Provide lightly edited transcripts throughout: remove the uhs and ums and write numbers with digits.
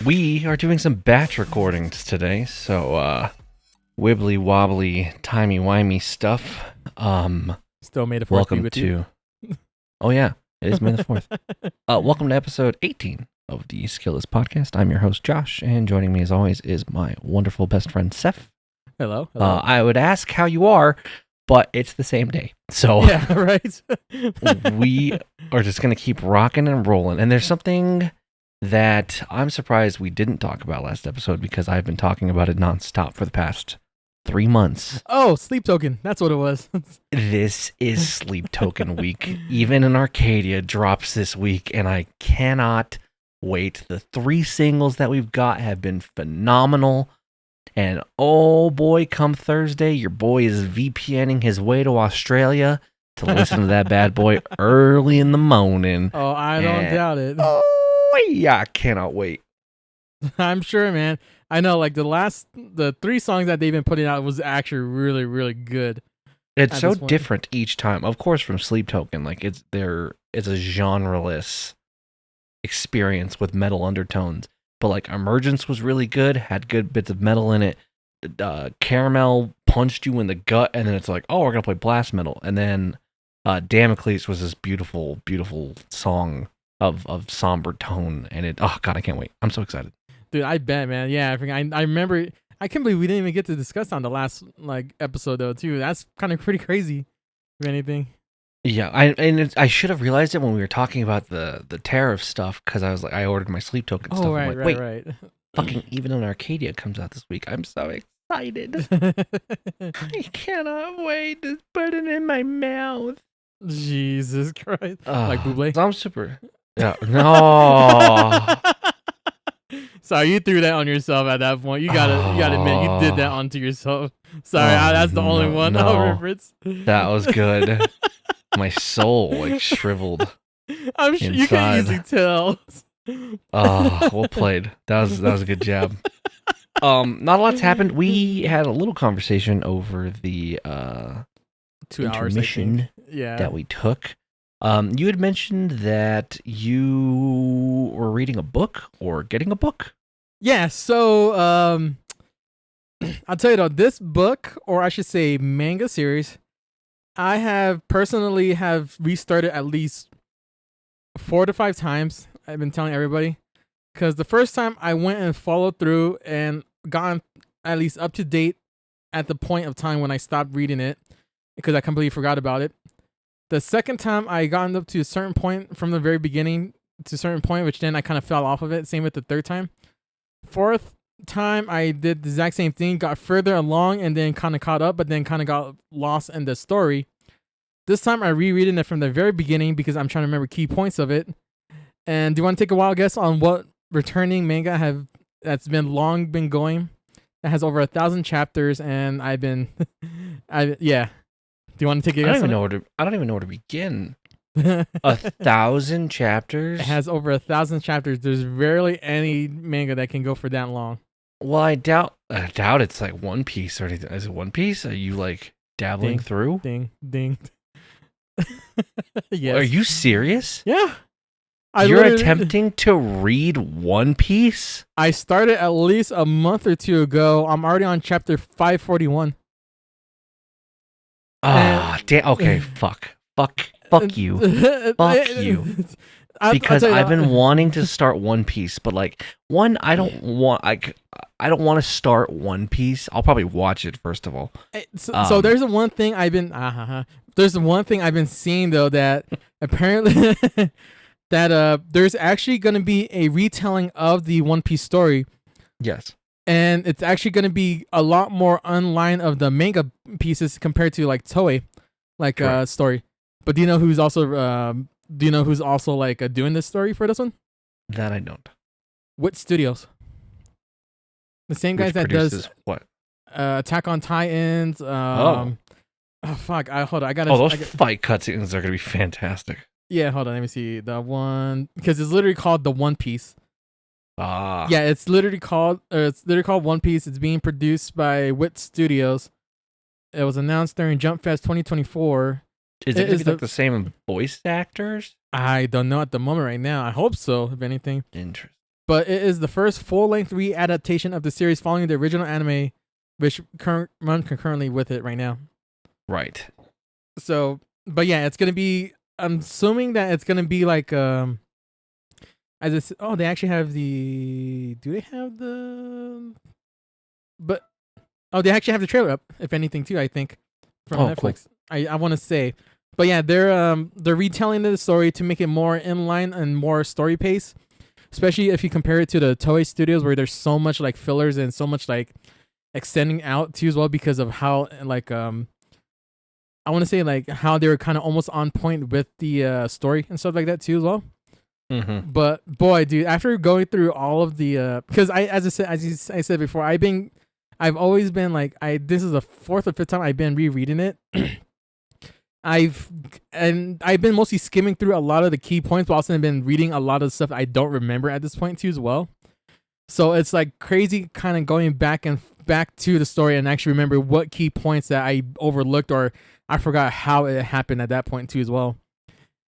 We are doing some batch recordings today, so wibbly wobbly, timey wimey stuff. Still May the 4th Welcome be with you. to. Oh yeah, it is May the 4th. Welcome to episode 18 of the Skillless Podcast. I'm your host Josh, and joining me as always is my wonderful best friend Seph. Hello. I would ask how you are, but it's the same day, so Yeah, right. we are just gonna keep rocking and rolling. And there's something that I'm surprised we didn't talk about last episode because I've been talking about it nonstop for the past 3 months. Oh, sleep token. That's what it was. This is Sleep Token Week. Even in Arcadia drops this week, and I cannot wait. The 3 singles that we've got have been phenomenal. And oh boy, come Thursday, your boy is VPNing his way to Australia to listen to that bad boy early in the morning. Oh, I don't doubt it. Oh yeah, I cannot wait. I'm sure, man. I know, like the 3 songs that they've been putting out was actually really, really good. It's so different each time. Of course, from Sleep Token, like it's a genreless experience with metal undertones. But like Emergence was really good, had good bits of metal in it. Caramel punched you in the gut, and then it's like, oh, we're gonna play blast metal. And then Damocles was this beautiful, beautiful song of somber tone, and oh god, I can't wait. I'm so excited. Dude, I bet, man. Yeah, I remember. I can't believe we didn't even get to discuss on the last episode though too. That's kind of pretty crazy, if anything. Yeah, I should have realized it when we were talking about the tariff stuff, because I was like, I ordered my Sleep Token stuff. Oh, right, I'm like, right. Fucking Even in Arcadia comes out this week. I'm so excited. I cannot wait to put it in my mouth. Jesus Christ. Like Buble? I'm super. Yeah, no. Sorry, you threw that on yourself at that point. You gotta admit you did that onto yourself. Sorry, that's the only one I'll reference. That was good. My soul shriveled. I'm sure you can easily tell. Oh, well played. That was a good jab. Not a lot's happened. We had a little conversation over the 2 hours intermission that we took. You had mentioned that you were reading a book or getting a book. Yeah, so I'll tell you though, this book, or I should say manga series, I have personally restarted at least 4 to 5 times. I've been telling everybody, because the first time I went and followed through and gotten at least up to date at the point of time when I stopped reading it, because I completely forgot about it. The second time I gotten up to a certain point from the very beginning to a certain point, which then I kind of fell off of it. Same with the third time. Fourth time I did the exact same thing, got further along and then kind of caught up, but then kind of got lost in the story. This time I rereading it from the very beginning because I'm trying to remember key points of it. And do you want to take a wild guess on what returning manga that's been long been going? It has over 1,000 chapters, and I've been, yeah. Do you want to take a guess? I don't even know where to begin. 1,000 chapters. It has over 1,000 chapters. There's rarely any manga that can go for that long. Well, I doubt it's like One Piece or anything. Is it One Piece? Are you like dabbling through? Ding. Yes. Are you serious? Yeah. You're attempting to read One Piece? I started at least a month or 2 ago. I'm already on chapter 541. Damn. Okay, fuck you. Fuck you. Because I've been wanting to start One Piece, but I don't want to start One Piece. I'll probably watch it first of all. So there's the one thing I've been seeing though, that apparently that there's actually going to be a retelling of the One Piece story. Yes. And it's actually going to be a lot more online of the manga pieces compared to like Toei, story. But do you know who's also doing this story for this one? That I don't. Wit Studios. The same guys that does what? Attack on Titans. Oh fuck! hold on. I gotta. Those fight cutscenes are gonna be fantastic. Yeah, hold on. Let me see the one, because it's literally called the One Piece. Yeah, it's literally called One Piece. It's being produced by Wit Studios. It was announced during Jump Fest 2024. Is it going to be the same voice actors? I don't know at the moment right now. I hope so, if anything. Interesting. but it is the first full-length readaptation of the series following the original anime, which run concurrently with it right now. Right. So, but yeah, it's gonna be. I'm assuming that it's gonna be like as it's. Oh, they actually have the. Do they have the? But oh, they actually have the trailer up. If anything, too, I think from Netflix. Cool. I want to say, but yeah, they're retelling the story to make it more in line and more story pace. Especially if you compare it to the Toei Studios, where there's so much like fillers and so much like extending out too as well, because of how like I want to say like how they were kind of almost on point with the story and stuff like that too as well. Mm-hmm. But boy, dude, after going through all of the because as I said before, I've always been like this is the fourth or fifth time I've been rereading it. I've been mostly skimming through a lot of the key points, but also been reading a lot of stuff I don't remember at this point too as well. So it's like crazy kind of going back to the story and actually remember what key points that I overlooked or I forgot how it happened at that point too as well.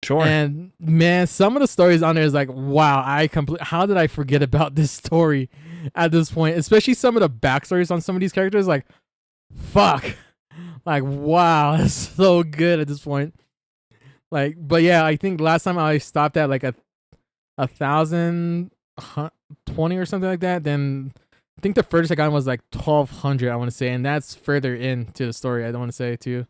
Sure. And man, some of the stories on there is like, wow, how did I forget about this story at this point? Especially some of the backstories on some of these characters, like, fuck. Like, wow, that's so good at this point. Like, but yeah, I think last time I stopped at like 1,020 or something like that. Then I think the furthest I got was like 1,200, I want to say, and that's further into the story. I don't want to say too.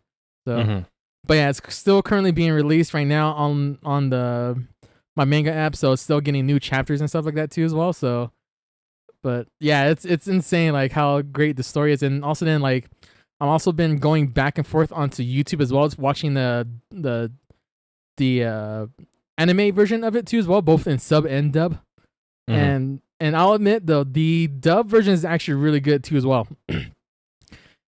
So, but yeah, it's still currently being released right now on my manga app, so it's still getting new chapters and stuff like that too as well. So, but yeah, it's insane like how great the story is, and also then like I've also been going back and forth onto YouTube as well as watching the anime version of it too as well, both in sub and dub. And I'll admit though, the dub version is actually really good too as well.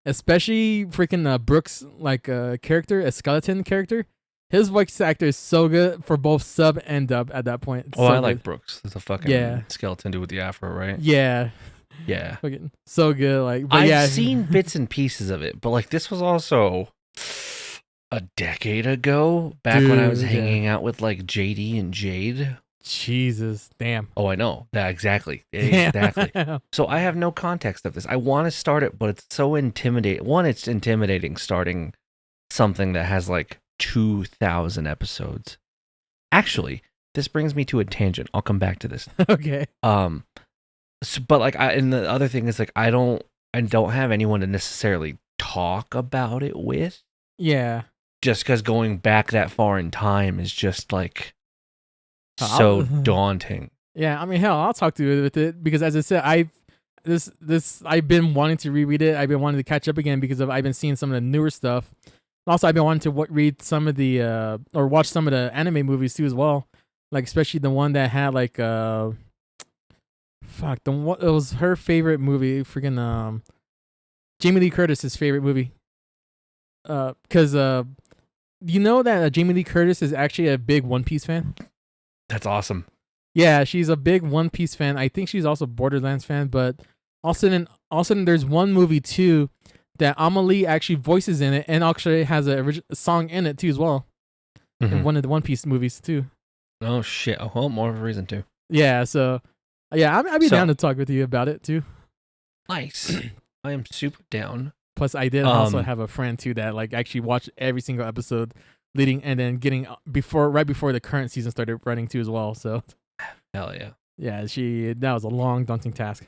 Especially freaking Brooks like character, a skeleton character. His voice actor is so good for both sub and dub at that point. It's I like Brooks. It's a fucking skeleton dude with the afro, right? Yeah. Yeah. So good. Like, but I've seen bits and pieces of it, but like this was also a decade ago, back when I was hanging out with like JD and Jade. Jesus, damn. Oh, I know. Yeah, exactly. Exactly. So I have no context of this. I want to start it, but it's so intimidating. One, it's intimidating starting something that has like 2,000 episodes. Actually, this brings me to a tangent. I'll come back to this. Okay. But like, and the other thing is like, I don't have anyone to necessarily talk about it with. Yeah. Just because going back that far in time is just like so daunting. Yeah, I mean, hell, I'll talk to you with it because, as I said, I've been wanting to reread it. I've been wanting to catch up again because I've been seeing some of the newer stuff. Also, I've been wanting to read some of the or watch some of the anime movies too as well. Like especially the one that had like it was her favorite movie, freaking Jamie Lee Curtis's favorite movie. Because you know that Jamie Lee Curtis is actually a big One Piece fan. That's awesome. Yeah, she's a big One Piece fan. I think she's also a Borderlands fan, but also then there's one movie too that Amelie actually voices in it and actually has a song in it too as well. In one of the One Piece movies too. Oh shit. Oh, well, more of a reason to. Yeah, so yeah, I'd be down to talk with you about it too. Nice. I am super down. Plus I did also have a friend too that like actually watched every single episode leading and then getting right before the current season started running too as well. So hell yeah. Yeah, that was a long daunting task.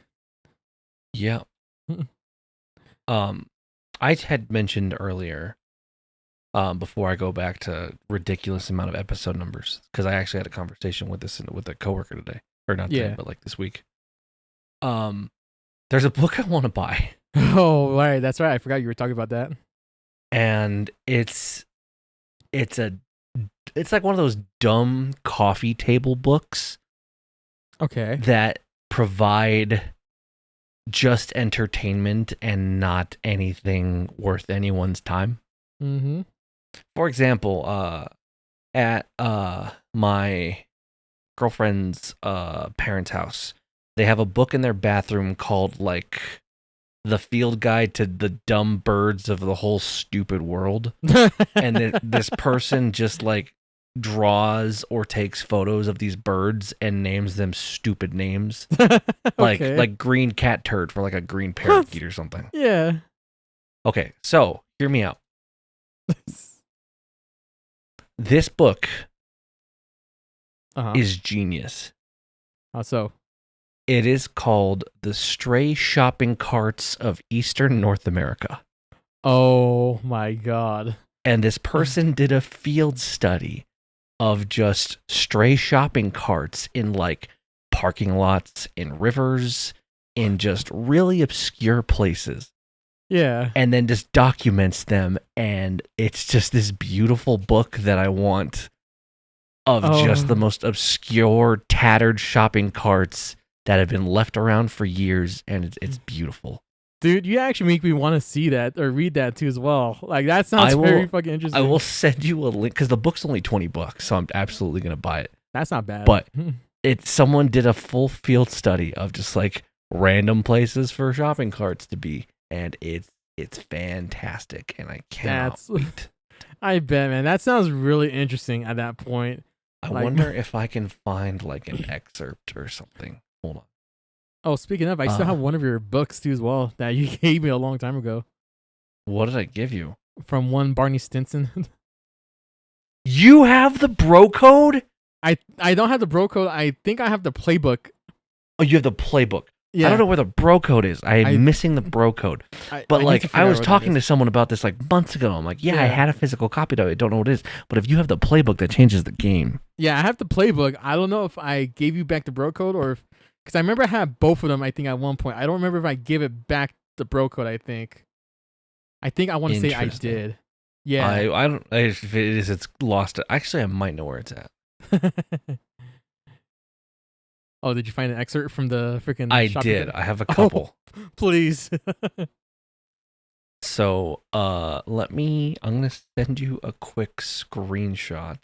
Yeah. I had mentioned earlier, before I go back to ridiculous amount of episode numbers, because I actually had a conversation with a coworker today. Or not today, but like this week. There's a book I want to buy. Oh, right, that's right. I forgot you were talking about that. And it's like one of those dumb coffee table books. Okay. That provide just entertainment and not anything worth anyone's time. Mm-hmm. For example, at my girlfriend's parents' house, they have a book in their bathroom called like The Field Guide to the Dumb Birds of the Whole Stupid World. And this person just like draws or takes photos of these birds and names them stupid names, Okay. like green cat turd for like a green parakeet or something. Yeah. Okay, so hear me out. This book is genius. How so? It is called The Stray Shopping Carts of Eastern North America. Oh my God. And this person did a field study of just stray shopping carts in like parking lots, in rivers, in just really obscure places. Yeah. And then just documents them. And it's just this beautiful book that I want of just the most obscure, tattered shopping carts that have been left around for years. And it's beautiful. Dude, you actually make me want to see that or read that too as well. Like that sounds very fucking interesting. I will send you a link because the book's only $20, so I'm absolutely gonna buy it. That's not bad. But someone did a full field study of just like random places for shopping carts to be, and it's fantastic, and I cannot wait. I bet, man. That sounds really interesting at that point. I wonder if I can find like an excerpt or something. Hold on. Oh, speaking of, I still have one of your books too as well that you gave me a long time ago. What did I give you? From one Barney Stinson. You have the bro code? I don't have the bro code. I think I have the playbook. Oh, you have the playbook. Yeah. I don't know where the bro code is. I'm missing the bro code. But I was talking to someone about this like months ago. I'm like, yeah, I had a physical copy of it. I don't know what it is. But if you have the playbook, that changes the game. Yeah, I have the playbook. I don't know if I gave you back the bro code or if... Because I remember I had both of them, I think, at one point. I don't remember if I gave it back the bro code, I think. I want to say I did. Yeah. I don't... If it is, it's lost. Actually, I might know where it's at. Oh, did you find an excerpt from the freaking... I did. I have a couple. Oh, please. So, I'm going to send you a quick screenshot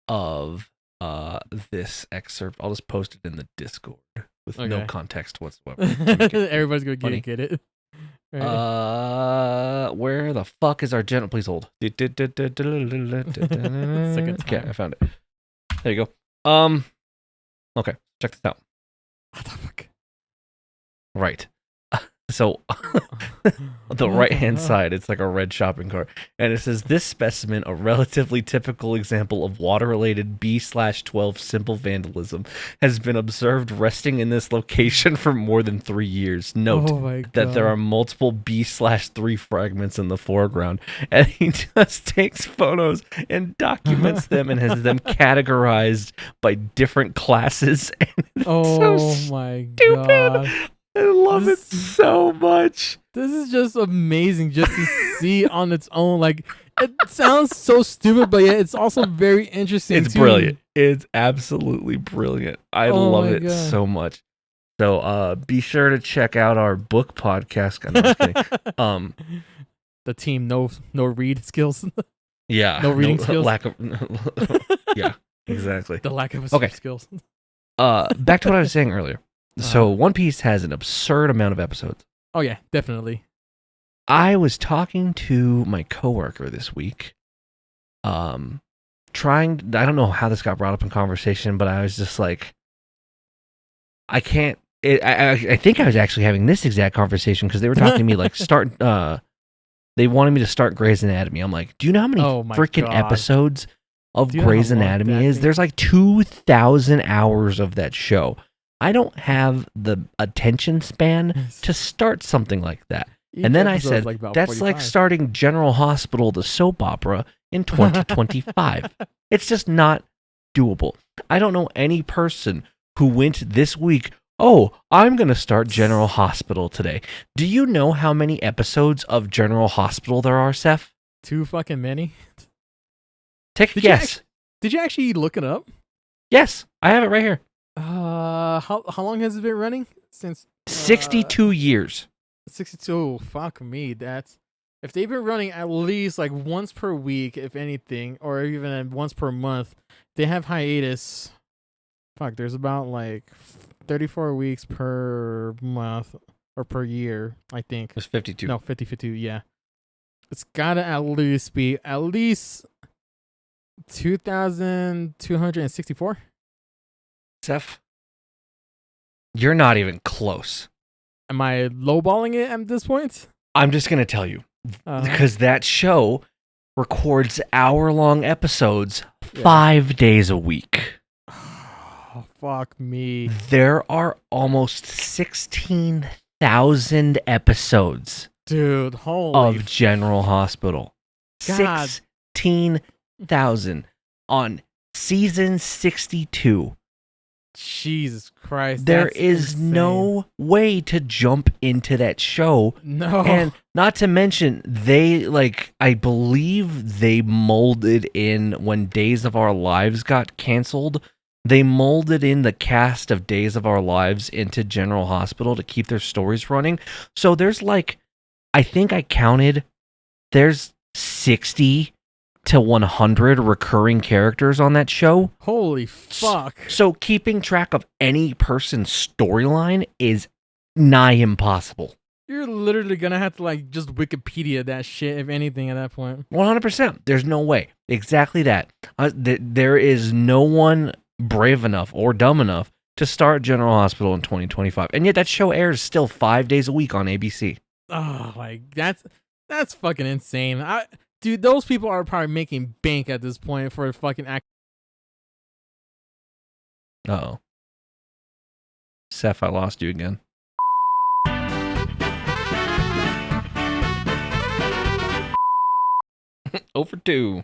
of this excerpt. I'll just post it in the Discord with no context whatsoever. Everybody's gonna get it. Right. Where the fuck is our general? Please hold. Okay, I found it. There you go. Okay, check this out. What the fuck? Right. So, the right-hand side, it's like a red shopping cart. And it says, this specimen, a relatively typical example of water-related B/12 simple vandalism, has been observed resting in this location for more than 3 years. Note that there are multiple B/3 fragments in the foreground. And he just takes photos and documents them and has them categorized by different classes. And it's so my stupid. God. I love it so much. This is just amazing just to see on its own. Like, it sounds so stupid, but yet it's also very interesting. It's brilliant. It's absolutely brilliant. I love it so much. So be sure to check out our book podcast. No, I'm just kidding. The team no read skills. Yeah. No reading skills. Lack of yeah, exactly. The lack of skills. Back to what I was saying earlier. So One Piece has an absurd amount of episodes. Oh yeah, definitely. I was talking to my coworker this week, I don't know how this got brought up in conversation, but I was just like, I can't. I think I was actually having this exact conversation because they were talking to me like they wanted me to start Grey's Anatomy. I'm like, do you know how many freaking episodes of Grey's Anatomy is? There's like 2,000 hours of that show. I don't have the attention span to start something like that. And then I said, that's like starting General Hospital, the soap opera, in 2025. It's just not doable. I don't know any person who went this week, oh, I'm going to start General Hospital today. Do you know how many episodes of General Hospital there are, Seph? Too fucking many. Take a guess. Did you actually look it up? Yes, I have it right here. How long has it been running? Since 62 years. 62. Fuck me. That's if they've been running at least like once per week, if anything, or even once per month. They have hiatus. Fuck, there's about like 34 weeks per month or per year, I think. It's 52. No, 52, yeah. It's gotta at least be at least 2,264. Seph, you're not even close. Am I lowballing it at this point? I'm just gonna tell you Uh, because that show records hour-long episodes Yeah. 5 days a week. oh, fuck me. There are almost 16,000 episodes Dude, holy of General Hospital. God. 16,000 on season 62. Jesus Christ. There that's is insane. no way to jump into that show. No. And not to mention, they, like, I believe they molded in when Days of Our Lives got canceled. They molded in the cast of Days of Our Lives into General Hospital to keep their stories running. So there's like, I think I counted, there's 60 to 100 recurring characters on that show. Holy fuck. So keeping track of any person's storyline is nigh impossible. You're literally gonna have to like just Wikipedia that shit, if anything, at that point. 100%. There's no way. Exactly that. There is no one brave enough or dumb enough to start General Hospital in 2025. And yet that show airs still 5 days a week on ABC. Oh, like that's fucking insane. Dude, those people are probably making bank at this point for a fucking act. Uh-oh. Seph, I lost you again. Over 2.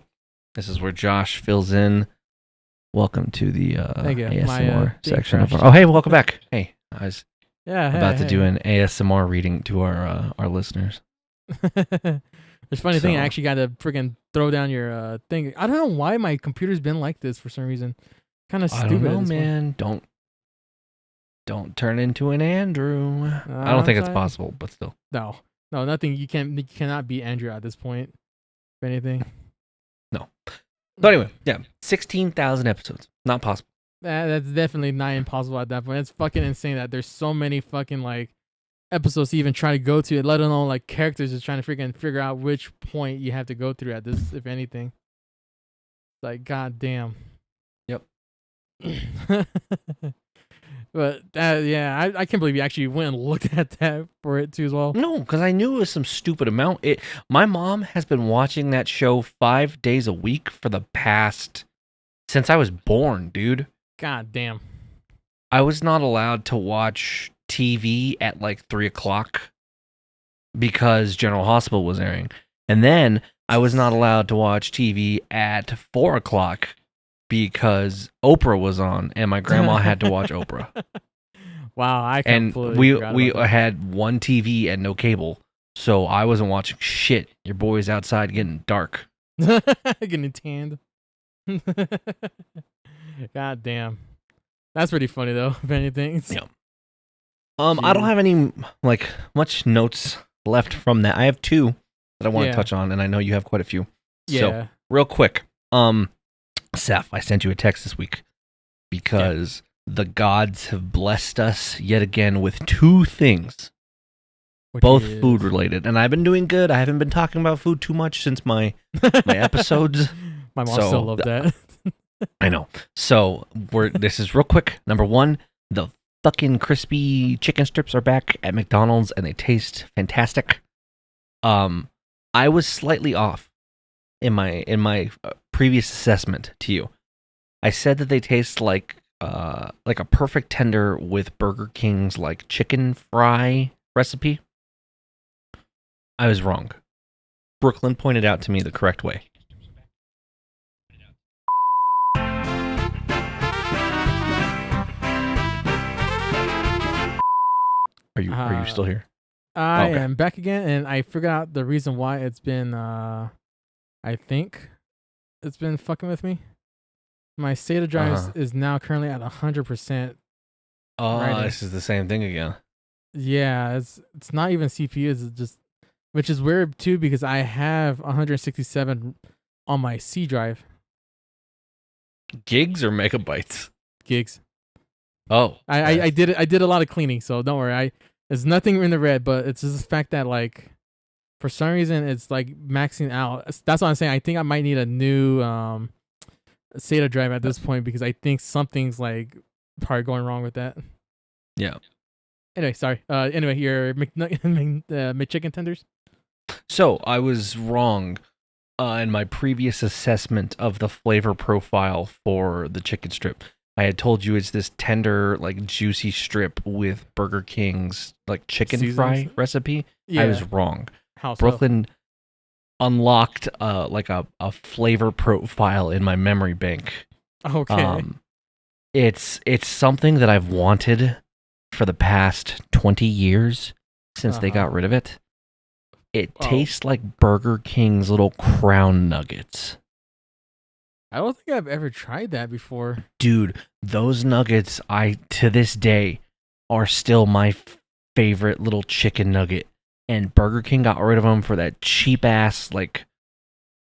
This is where Josh fills in. Welcome to the Thank you. ASMR Thing section of crashed. our... Oh, hey, welcome back. Hey, I was Yeah, about to do an ASMR reading to our listeners. It's funny thing, I So- actually got to freaking throw down your thing. I don't know why my computer's been like this for some reason. Kind of I stupid. don't know, at this point. man. Don't turn into an Andrew. I don't I'm think it's trying. possible, but still. No, nothing. You cannot be Andrew at this point. If anything, So anyway, yeah, 16,000 episodes. Not possible. that's definitely not impossible at that point. It's fucking insane that there's so many fucking like episodes to even try to go to, let alone like characters just trying to freaking figure out which point you have to go through at this, if anything. Like, god damn. Yep. But yeah, I can't believe you actually went and looked at that for it too as well. No, because I knew it was some stupid amount. My mom has been watching that show 5 days a week for the past... since I was born, dude. God damn. I was not allowed to watch TV at like 3 o'clock because General Hospital was airing. And then I was not allowed to watch TV at 4 o'clock because Oprah was on and my grandma had to watch Oprah. Wow, I And completely we forgot about that. had one TV and no cable. So I wasn't watching shit. Your boy's outside getting dark. Getting tanned. God damn. That's pretty funny though, if anything. Yeah. I don't have any like much notes left from that. I have 2 that I want to Yeah. touch on, and I know you have quite a few. Yeah. So real quick, Seph, I sent you a text this week because the gods have blessed us yet again with 2 things, Which both is- food related, and I've been doing good. I haven't been talking about food too much since my episodes. My mom So, still loved that. I know. So this is real quick. Number 1, the fucking crispy chicken strips are back at McDonald's and they taste fantastic. I was slightly off in my previous assessment to you. I said that they taste like a perfect tender with Burger King's like chicken fry recipe. I was wrong. Brooklyn pointed out to me the correct way. Are you still here? I Okay. am back again, and I figured out the reason why it's been. I think it's been fucking with me. My SATA drive is now currently at 100%. Oh, Right. this is the same thing again. Yeah, it's not even CPU. It's just, which is weird too, because I have 167 on my C drive Gigs or megabytes? gigs. Oh, I did it. I did a lot of cleaning, so don't worry. There's nothing in the red, but it's just the fact that like, for some reason, it's like maxing out. That's what I'm saying. I think I might need a new SATA drive at this point because I think something's like probably going wrong with that. Yeah. Anyway, sorry. Anyway, your McChicken tenders. So I was wrong in my previous assessment of the flavor profile for the chicken strip. I had told you it's this tender, like juicy strip with Burger King's like chicken Seasonings? fry recipe. Yeah. I was wrong. How so? Brooklyn unlocked like a flavor profile in my memory bank. Okay. It's something that I've wanted for the past 20 years since they got rid of it. It tastes like Burger King's little Crown Nuggets. I don't think I've ever tried that before. Dude, those nuggets, to this day, are still my favorite little chicken nugget. And Burger King got rid of them for that cheap ass, like,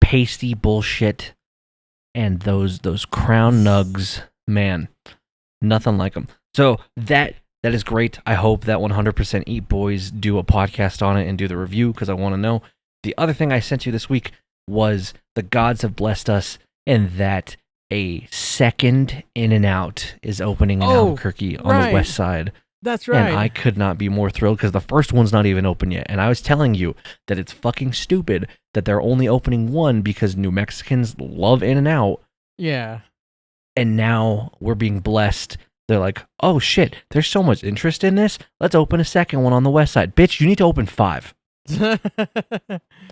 pasty bullshit. And those Crown Nugs, man, nothing like them. So that is great. I hope that 100% Eat Boys do a podcast on it and do the review because I want to know. The other thing I sent you this week was the gods have blessed us and that a second In-N-Out is opening in Albuquerque on the west side. That's right. And I could not be more thrilled because the first one's not even open yet. And I was telling you that it's fucking stupid that they're only opening one because New Mexicans love In-N-Out. Yeah. And now we're being blessed. They're like, oh shit, there's so much interest in this. Let's open a second one on the west side. Bitch, you need to open 5.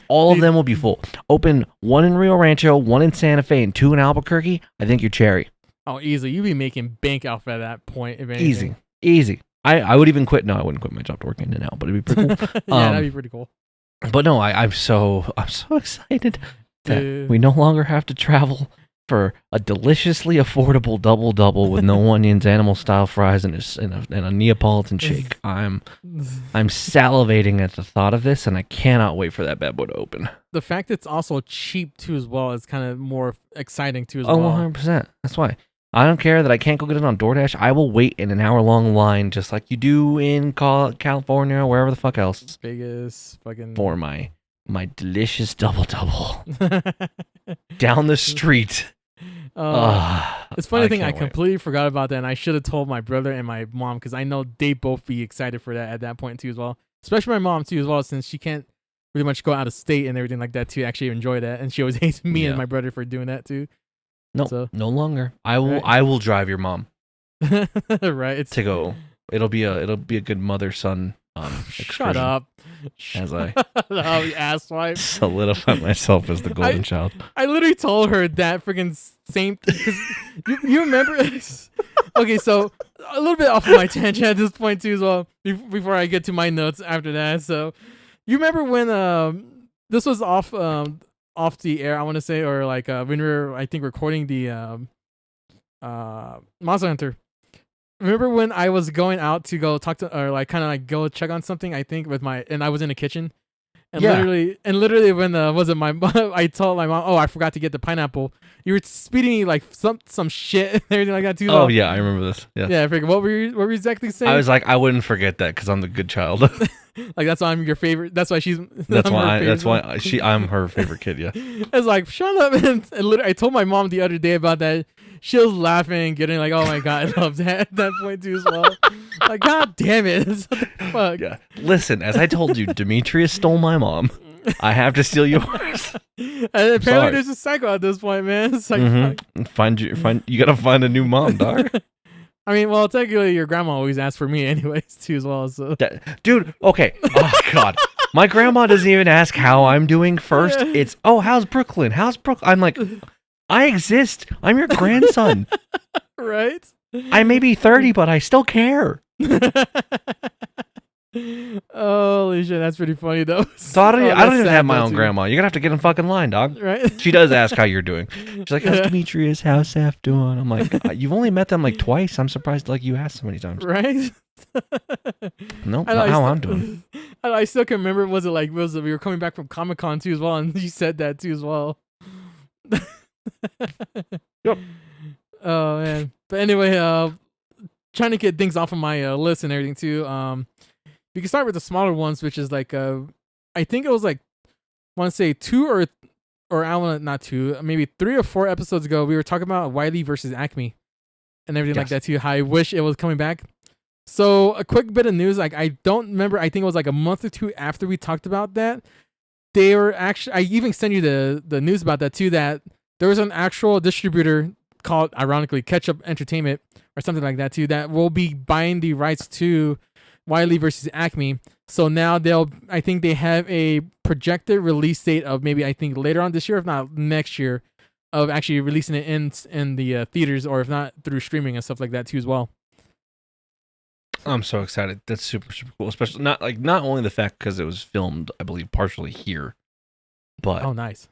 All of them will be full. Open 1 in Rio Rancho, 1 in Santa Fe, and 2 in Albuquerque. I think you're cherry. Oh, easy. You'd be making bank off at that point. If anything. Easy. I would even quit. No, I wouldn't quit my job to work In-N-Out, but it'd be pretty cool. Yeah, that'd be pretty cool. But no, I'm so excited that we no longer have to travel for a deliciously affordable double with no onions, animal style fries, and a Neapolitan shake. I'm salivating at the thought of this, and I cannot wait for that bad boy to open. The fact it's also cheap too as well is kind of more exciting too as well. 100%. That's why. I don't care that I can't go get it on DoorDash. I will wait in an hour-long line just like you do in California, wherever the fuck else. Vegas, fucking... For my delicious double down the street. It's funny thing, I completely forgot about that, and I should have told my brother and my mom because I know they both be excited for that at that point too as well. Especially my mom too as well, since she can't really much go out of state and everything like that to actually enjoy that, and she always hates me and my brother for doing that too. No, no longer. I will drive your mom. Right. To go. It'll be a good mother-son Shut up. As I asswipe. Solidify myself as the golden child. I literally told her that freaking same because you remember. Okay, so a little bit off of my tangent at this point too as well. Before I get to my notes after that, so you remember when this was off the air, I want to say, or like when we were, I think, recording the Monster Hunter. Remember when I was going out to go talk to, or like kind of like go check on something, I think, and I was in the kitchen, and literally when was it my I told my mom, oh, I forgot to get the pineapple. You were speeding me like some shit and everything like that too. Oh yeah, I remember this. Yeah, I forget what were you exactly saying? I was like, I wouldn't forget that because I'm the good child. Like that's why I'm your favorite. That's why she's. I'm her favorite kid. Yeah. I was like, shut up, and literally, I told my mom the other day about that. She was laughing, getting like, oh my god, I love that at that point too as well. Like, god damn it, what the fuck? Yeah. Listen, as I told you, Demetrius stole my mom. I have to steal yours. And apparently, there's a cycle at this point, man. It's like, you gotta find a new mom, dog. I mean, well, technically, your grandma always asks for me anyways, too, as well. So, dude, okay. Oh god, my grandma doesn't even ask how I'm doing first. It's how's Brooklyn? I'm like, I exist. I'm your grandson. Right? I may be 30, but I still care. Holy shit, that's pretty funny though. So I don't even have my own grandma. You're gonna have to get in fucking line, dog. Right? She does ask how you're doing. She's like, how's Demetrius? How's Seph doing? I'm like, you've only met them like twice. I'm surprised like you asked so many times. Right? Nope, not how I'm doing. I still can remember, we were coming back from Comic-Con too as well, and you said that too as well. Yep. Oh man. But anyway, trying to get things off of my list and everything too. We can start with the smaller ones, which is like I think it was like, I want to say 2 or I want to not 2, maybe 3 or 4 episodes ago, we were talking about Wiley versus Acme and everything like that too. How I wish it was coming back. So a quick bit of news, like I don't remember. I think it was like a month or 2 after we talked about that. They were actually. I even sent you the news about that too. That there was an actual distributor called, ironically, Ketchup Entertainment or something like that too, that will be buying the rights to Wiley versus Acme. So now I think they have a projected release date of maybe, I think, later on this year, if not next year, of actually releasing it in the theaters, or if not through streaming and stuff like that too as well. I'm so excited. That's super, super cool. Especially not only the fact because it was filmed, I believe, partially here, but oh, nice.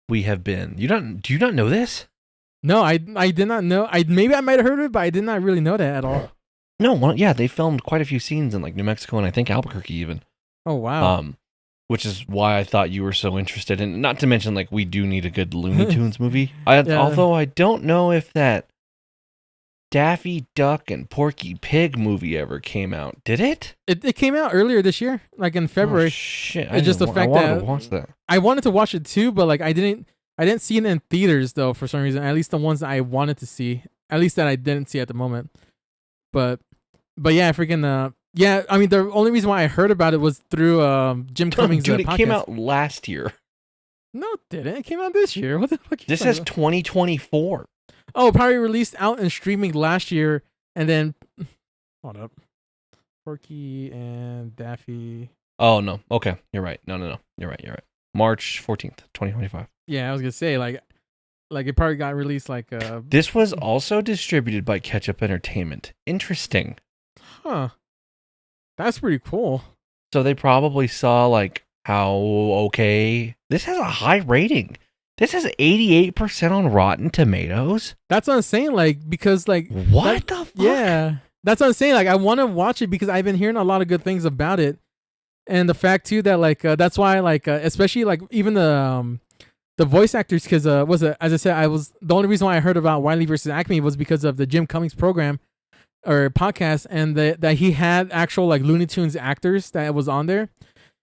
We have been. Do you not know this? No, I did not know. Maybe I might have heard of it, but I did not really know that at all. No, well, yeah, they filmed quite a few scenes in like New Mexico and I think Albuquerque even. Oh wow. Which is why I thought you were so interested in. Not to mention, like, we do need a good Looney Tunes movie. Although I don't know if that Daffy Duck and Porky Pig movie ever came out. Did it? It came out earlier this year, like in February. Oh, shit! It's just the fact I wanted that to watch that. I wanted to watch it too, but like I didn't see it in theaters though for some reason. At least the ones that I wanted to see, at least that I didn't see at the moment. But yeah, freaking yeah. I mean, the only reason why I heard about it was through Jim Cummings' Dude, it podcast. came out last year. No, it didn't. It came out this year. What the fuck? This says 2024. Oh, probably released out and streaming last year, and then hold up, Porky and Daffy. Oh no. Okay, you're right. No. You're right. March 14th, 2025. Yeah, I was gonna say like it probably got released like This was also distributed by Ketchup Entertainment. Interesting. Huh. That's pretty cool. So they probably saw like how okay. This has a high rating. This has 88% on Rotten Tomatoes. That's what I'm saying. Like, because like what the fuck? Yeah, that's what I'm saying. Like, I want to watch it because I've been hearing a lot of good things about it, and the fact too that like that's why like especially like even the voice actors, because was it, as I said, I was the only reason why I heard about Wiley versus Acme was because of the Jim Cummings program or podcast, and that he had actual like Looney Tunes actors that was on there,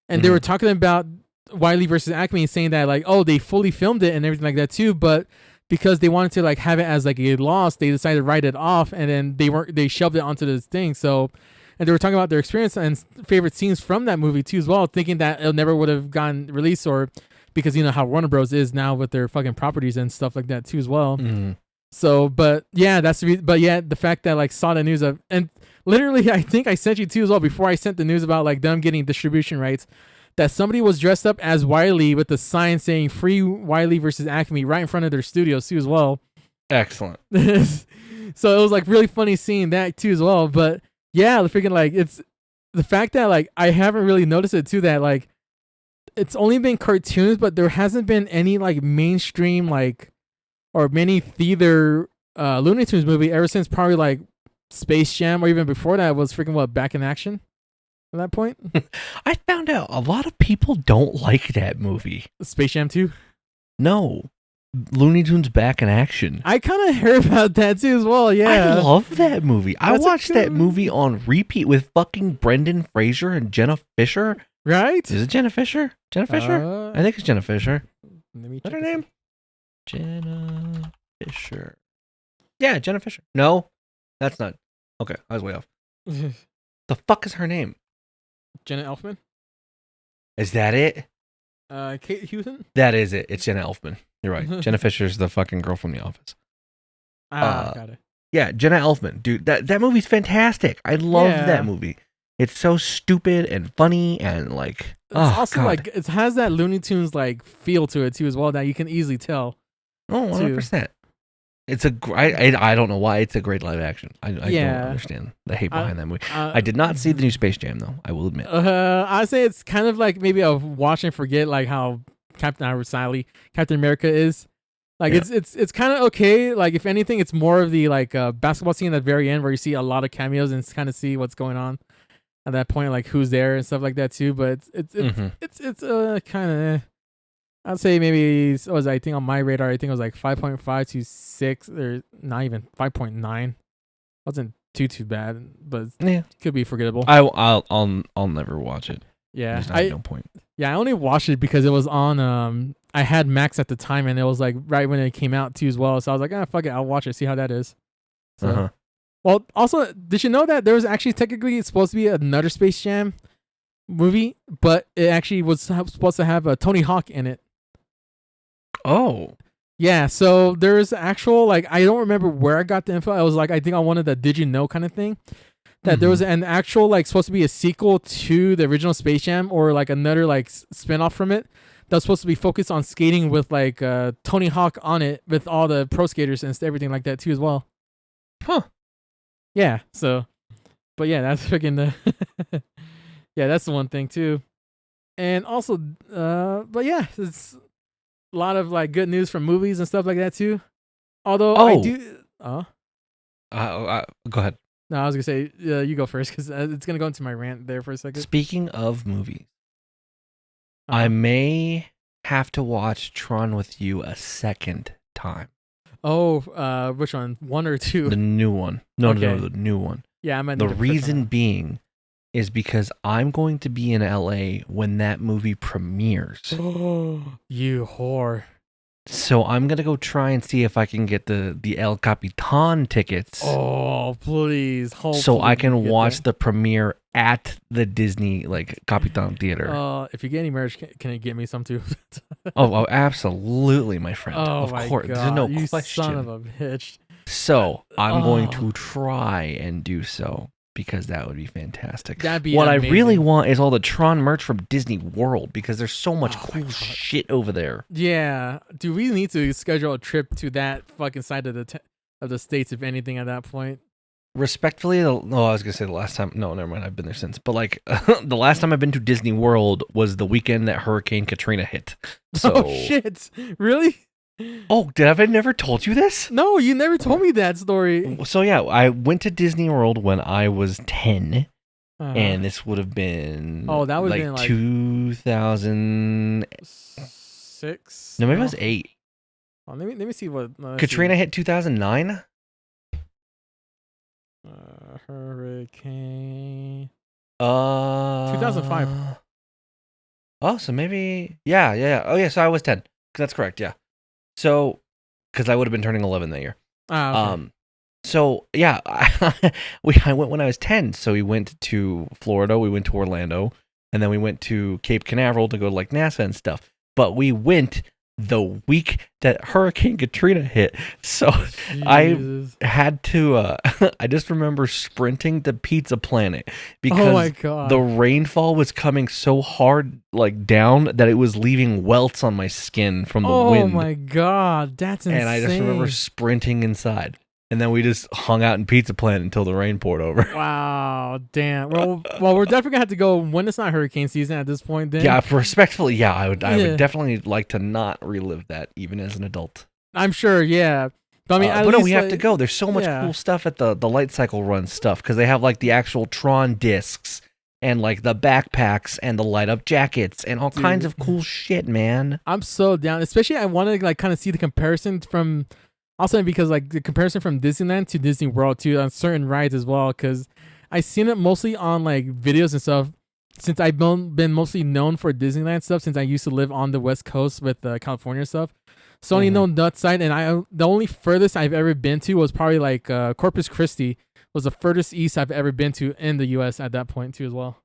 and they were talking about Wiley versus Acme, saying that like, oh, they fully filmed it and everything like that too, but because they wanted to like have it as like a loss, they decided to write it off, and then they shoved it onto this thing. So, and they were talking about their experience and favorite scenes from that movie too as well, thinking that it never would have gotten released, or because you know how Warner Bros is now with their fucking properties and stuff like that too as well. So, but yeah, the fact that like saw the news of, and literally I think I sent you too as well before I sent the news about like them getting distribution rights, that somebody was dressed up as Wiley with the sign saying "Free Wiley versus Acme" right in front of their studios too as well. Excellent. So it was like really funny seeing that too as well. But yeah, the freaking like it's the fact that like I haven't really noticed it too, that like it's only been cartoons, but there hasn't been any like mainstream like or many theater Looney Tunes movie ever since probably like Space Jam, or even before that was freaking Back in Action. At that point, I found out a lot of people don't like that movie. Space Jam 2? No. Looney Tunes Back in Action. I kind of heard about that too as well, yeah. I love that movie. I watched that movie on repeat with fucking Brendan Fraser and Jenna Fisher. Right? Is it Jenna Fisher? Jenna Fisher? I think it's Jenna Fisher. Let me check her name. Jenna Fisher. Yeah, Jenna Fisher. No, that's not. Okay, I was way off. The fuck is her name? Jenna Elfman? Is that it? Kate Houghton? That is it. It's Jenna Elfman. You're right. Jenna Fisher's the fucking girl from The Office. Got it. Yeah, Jenna Elfman. Dude, that movie's fantastic. I love that movie. It's so stupid and funny and like... It's also God. Like, it has that Looney Tunes like feel to it too as well that you can easily tell. Oh, 100%. It's I don't know why it's a great live action. I don't understand the hate behind that movie. I did not see the new Space Jam though, I will admit. I'd say it's kind of like maybe a watch and forget, like how Captain America is. Like it's kind of okay. Like if anything, it's more of the like basketball scene at the very end where you see a lot of cameos and kind of see what's going on at that point, like who's there and stuff like that too. But it's kind of. I'd say maybe it was, I think on my radar, I think it was like 5.5 to 6, or not even 5.9. Wasn't too bad, but it could be forgettable. I'll never watch it. Yeah, There's no point. Yeah, I only watched it because it was on. I had Max at the time, and it was like right when it came out too as well. So I was like, fuck it, I'll watch it, see how that is. So, well, also, did you know that there was actually technically supposed to be another Space Jam movie, but it actually was supposed to have a Tony Hawk in it. Oh. Yeah, so there's actual, like, I don't remember where I got the info. I was like, I think on one of the Did You Know kind of thing, that there was an actual, like, supposed to be a sequel to the original Space Jam, or like another, like, spinoff from it that was supposed to be focused on skating with, like, Tony Hawk on it with all the pro skaters and everything like that too as well. Huh. Yeah, so, but yeah, that's freaking the, yeah, that's the one thing too. And also, but yeah, it's a lot of like good news from movies and stuff like that too. Although I do. Go ahead. No, I was gonna say you go first because it's gonna go into my rant there for a second. Speaking of movies, I may have to watch Tron with you a second time. Oh, which one? 1 or 2? The new one. No, the new one. Yeah, I meant the reason being is because I'm going to be in LA when that movie premieres. You whore. So I'm going to go try and see if I can get the El Capitan tickets. Oh, please. So I can watch the premiere at the Disney like Capitan Theater. If you get any merch, can you get me some too? oh, absolutely, my friend. Oh, of my course. God. There's no you question. Son of a bitch. So I'm going to try and do so. Because that would be fantastic. That'd be what amazing. I really want is all the Tron merch from Disney World because there's so much cool shit over there. Yeah, do we need to schedule a trip to that fucking side of the states, if anything, at that point? Respectfully, I was gonna say the last time. No, never mind. I've been there since. But like the last time I've been to Disney World was the weekend that Hurricane Katrina hit. So, oh shit! Really? Oh, have I never told you this? No, you never told me that story. So yeah, I went to Disney World when I was 10. And this would have been that would have been like 2006. No, maybe it was 8. Let me see what Katrina hit 2009. Hurricane. 2005. Oh, so maybe yeah. Oh yeah, so I was 10. That's correct. Yeah. So, because I would have been turning 11 that year. Okay. So yeah, I went when I was 10. So we went to Florida, we went to Orlando, and then we went to Cape Canaveral to go to like NASA and stuff. But we went the week that Hurricane Katrina hit. So Jesus. I had to I just remember sprinting to Pizza Planet because the rainfall was coming so hard like down that it was leaving welts on my skin from the wind. Oh my God, that's insane. And I just remember sprinting inside. And then we just hung out in Pizza Planet until the rain poured over. Wow, damn. Well, we're definitely gonna have to go when it's not hurricane season at this point. Then, yeah, respectfully, yeah, I would definitely like to not relive that even as an adult. I'm sure, yeah. But I mean, but no, we have to go. There's so much cool stuff at the Light Cycle Run stuff because they have like the actual Tron discs and like the backpacks and the light up jackets and all kinds of cool shit, man. I'm so down. Especially, I want to like kind of see the comparison from. Also, because like the comparison from Disneyland to Disney World too on certain rides as well, because I've seen it mostly on like videos and stuff. Since I've been mostly known for Disneyland stuff, since I used to live on the West Coast with California stuff, so only know that side. And the only furthest I've ever been to was probably like Corpus Christi was the furthest east I've ever been to in the U.S. at that point too as well.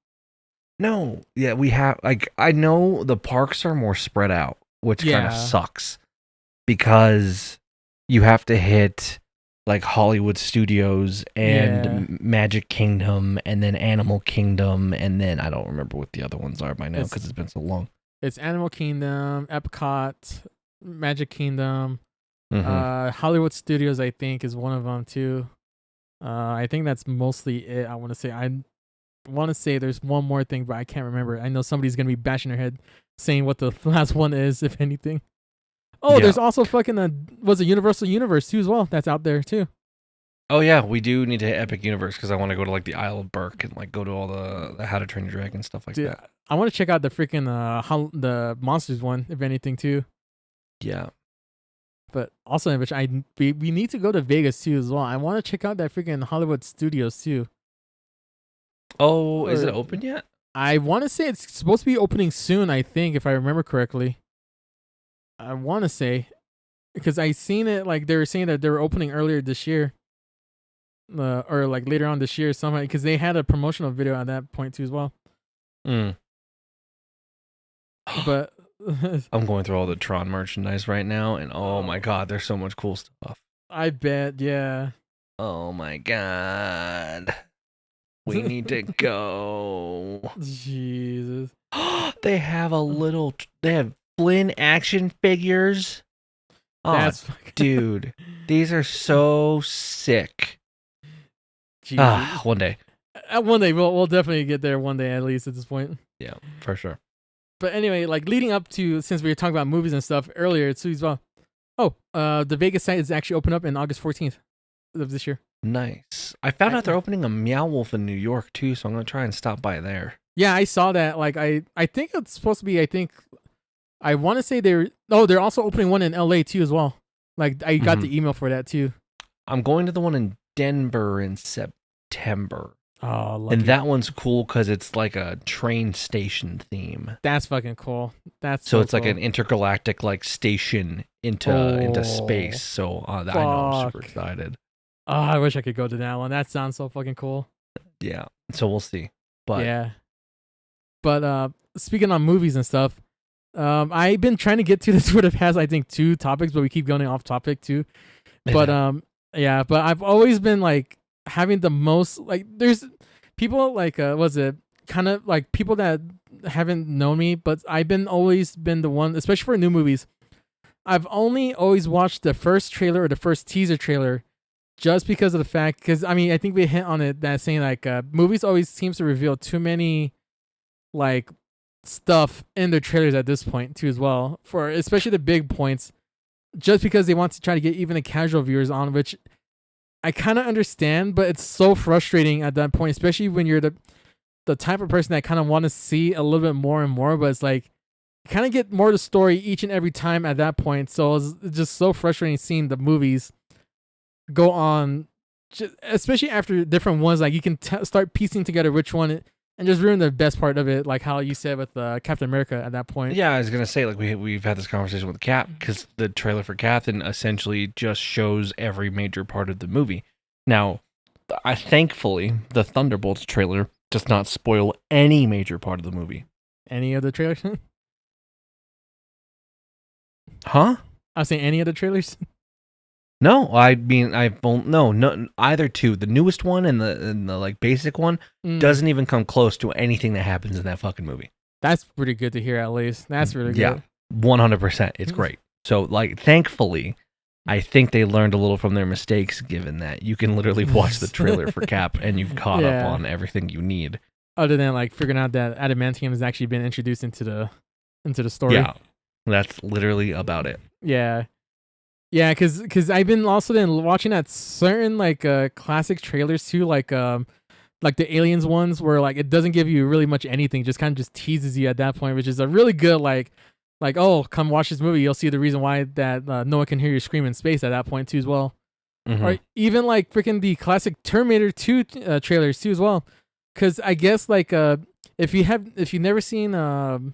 No, yeah, we have like I know the parks are more spread out, which kind of sucks because. You have to hit like Hollywood Studios and Magic Kingdom and then Animal Kingdom and then I don't remember what the other ones are by now because it's been so long. It's Animal Kingdom, Epcot, Magic Kingdom, Hollywood Studios I think is one of them too. I think that's mostly it. I want to say there's one more thing but I can't remember. I know somebody's gonna be bashing their head saying what the last one is if anything. Oh, there's also fucking a Universal Universe too as well. That's out there too. Oh yeah, we do need to hit Epic Universe because I want to go to like the Isle of Berk and like go to all the How to Train Your Dragon stuff like that. I want to check out the freaking the Monsters one if anything too. Yeah. But also, which we need to go to Vegas too as well. I want to check out that freaking Hollywood Studios too. Oh, is it open yet? I want to say it's supposed to be opening soon. I think if I remember correctly. I want to say because I seen it like they were saying that they were opening earlier this year, or like later on this year somehow because they had a promotional video at that point too as well. Mm. But I'm going through all the Tron merchandise right now, and oh my god, there's so much cool stuff. I bet, yeah. Oh my god. We need to go. Jesus. They have they have Flynn action figures. Oh, That's dude. These are so sick. Jesus. One day. One day we'll definitely get there one day at least at this point. Yeah, for sure. But anyway, like leading up to since we were talking about movies and stuff earlier too as well. The Vegas site is actually open up in August 14th of this year. Nice. I found out they're opening a Meow Wolf in New York too, so I'm gonna try and stop by there. Yeah, I saw that. Like I think it's supposed to be. I want to say they're also opening one in LA too as well. Like I got the email for that too. I'm going to the one in Denver in September. Oh, lucky. And that one's cool because it's like a train station theme. That's fucking cool. That's so it's cool. like an intergalactic like station into space. So I know I'm super excited. Oh, I wish I could go to that one. That sounds so fucking cool. Yeah. So we'll see. But yeah. But speaking on movies and stuff, I've been trying to get to this. Would have has I think 2 topics, but we keep going off topic too. But yeah. But I've always been like having the most like there's people like was it kind of like people that haven't known me, but I've always been the one, especially for new movies. I've only always watched the first trailer or the first teaser trailer. Just because of the fact, because I mean, I think we hit on it that saying like movies always seems to reveal too many like stuff in their trailers at this point too as well, for especially the big points, just because they want to try to get even the casual viewers on, which I kind of understand, but it's so frustrating at that point, especially when you're the type of person that kind of want to see a little bit more and more, but it's like you kind of get more of the story each and every time at that point. So it's just so frustrating seeing the movies go on, especially after different ones. Like you can start piecing together which one, and just ruin the best part of it. Like how you said with Captain America at that point. Yeah, I was gonna say like we've had this conversation with Cap because the trailer for Captain essentially just shows every major part of the movie. Now, thankfully the Thunderbolts trailer does not spoil any major part of the movie. Any of the trailers? Huh? I was saying any of the trailers. No, I mean no either two. The newest one and the like basic one doesn't even come close to anything that happens in that fucking movie. That's pretty good to hear. At least that's really good. Yeah, 100%. It's great. So like, thankfully, I think they learned a little from their mistakes. Given that you can literally watch the trailer for Cap and you've caught up on everything you need. Other than like figuring out that adamantium has actually been introduced into the story. Yeah, that's literally about it. Yeah. Yeah, cause I've been also then watching at certain like classic trailers too, like the Aliens ones where like it doesn't give you really much anything, just kind of just teases you at that point, which is a really good like oh, come watch this movie, you'll see the reason why that no one can hear you scream in space at that point too as well. Or even like freaking the classic Terminator 2 trailers too as well, cause I guess like if you've never seen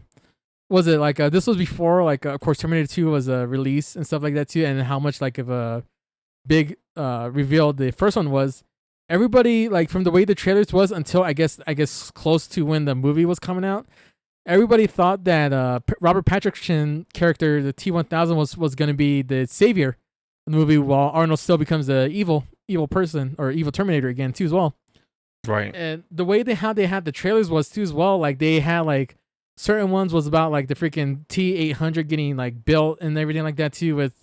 was it like this was before like of course Terminator 2 was released and stuff like that too, and how much like of a big reveal the first one was. Everybody like from the way the trailers was until I guess close to when the movie was coming out, everybody thought that Robert Patrick's character, the T-1000, was going to be the savior in the movie, while Arnold still becomes the evil person or evil Terminator again too as well. Right. And the way they had the trailers was too as well, like they had like certain ones was about like the freaking T-800 getting like built and everything like that too, with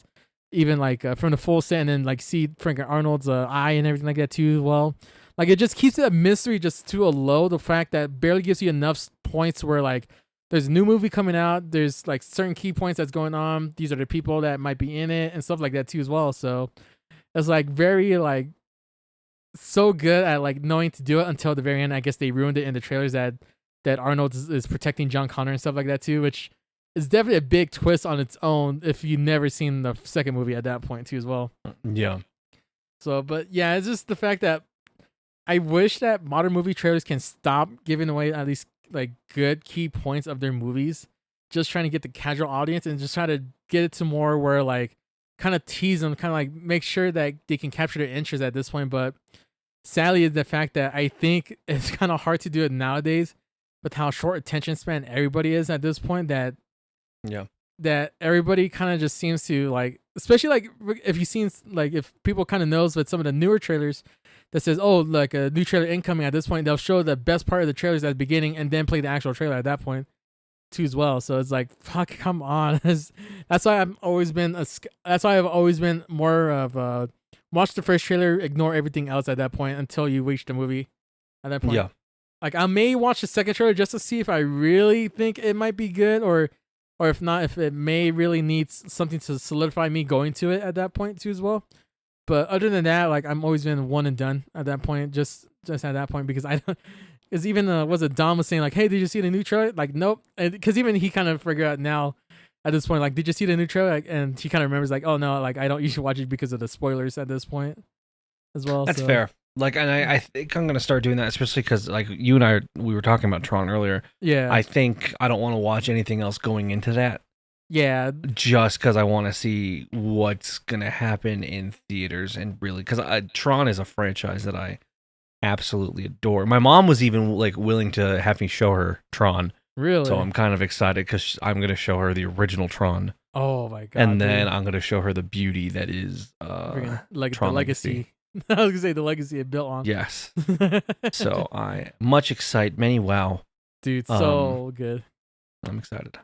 even like from the full set, and then like see freaking Arnold's eye and everything like that too. Well, like it just keeps that mystery just to a low. The fact that barely gives you enough points where like there's a new movie coming out, there's like certain key points that's going on. These are the people that might be in it and stuff like that too as well. So it's like very like so good at like knowing to do it until the very end. I guess they ruined it in the trailers that Arnold is protecting John Connor and stuff like that too, which is definitely a big twist on its own if you've never seen the second movie at that point too as well. Yeah. So, but yeah, it's just the fact that I wish that modern movie trailers can stop giving away at least like good key points of their movies, just trying to get the casual audience and just try to get it to more where like kind of tease them, kind of like make sure that they can capture their interest at this point. But sadly, is the fact that I think it's kind of hard to do it nowadays with how short attention span everybody is at this point. Yeah. That everybody kind of just seems to like, especially like if you've seen like if people kind of knows with some of the newer trailers that says, oh, like a new trailer incoming at this point, they'll show the best part of the trailers at the beginning and then play the actual trailer at that point too as well. So it's like, fuck, come on. That's why I've always been more of a watch the first trailer, ignore everything else at that point until you reach the movie at that point. Yeah. Like I may watch the second trailer just to see if I really think it might be good, or if not, if it may really need something to solidify me going to it at that point too as well. But other than that, like I'm always been one and done at that point, just at that point, because I don't. Because even was it Dom was saying like, hey, did you see the new trailer? Like, nope. Because even he kind of figured out now at this point, like, did you see the new trailer? Like, and he kind of remembers like, oh no, like I don't usually watch it because of the spoilers at this point as well. That's fair. Like, and I think I'm gonna start doing that, especially because like you and we were talking about Tron earlier. Yeah. I think I don't want to watch anything else going into that. Yeah. Just because I want to see what's gonna happen in theaters, and really, because Tron is a franchise that I absolutely adore. My mom was even like willing to have me show her Tron. Really? So I'm kind of excited because I'm gonna show her the original Tron. Oh my god! And then I'm gonna show her the beauty that is like Tron the legacy. I was gonna say the legacy it built on. Yes. So much excitement. Wow, dude, so good. I'm excited.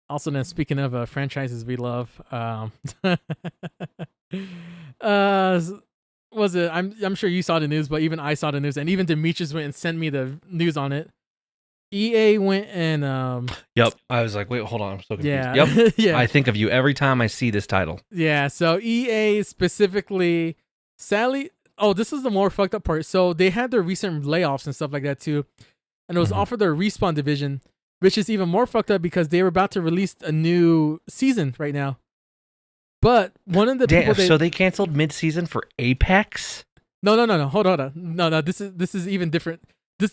Also, then speaking of franchises we love, was it? I'm sure you saw the news, but even I saw the news, and even Demetrius went and sent me the news on it. EA went and Yep. I was like, wait, hold on, I'm so confused. Yeah. Yep. Yeah. I think of you every time I see this title. Yeah. So EA specifically, sadly, this is the more fucked up part. So they had their recent layoffs and stuff like that too, and it was offered their Respawn division, which is even more fucked up because they were about to release a new season right now. But one of the people so they canceled mid-season for Apex? No. Hold on. No. This is even different.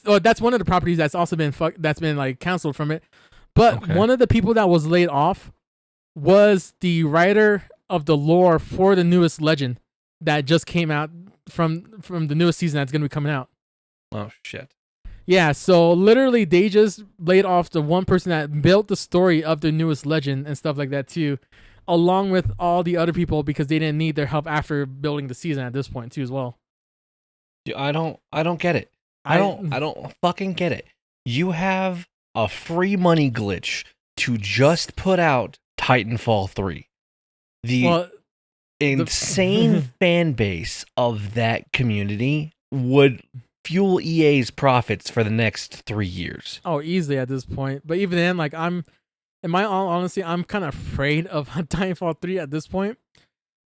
That's one of the properties that's also been that's been like canceled from it. But one of the people that was laid off was the writer of the lore for the newest Legend that just came out from the newest season that's going to be coming out. Oh shit. Yeah, so literally they just laid off the one person that built the story of the newest Legend and stuff like that too, along with all the other people because they didn't need their help after building the season at this point too as well. Dude, I don't get it. I don't fucking get it. You have a free money glitch to just put out Titanfall 3. The insane fan base of that community would fuel EA's profits for the next 3 years. Oh, easily at this point. But even then, like in my all honesty, I'm kind of afraid of Titanfall 3 at this point.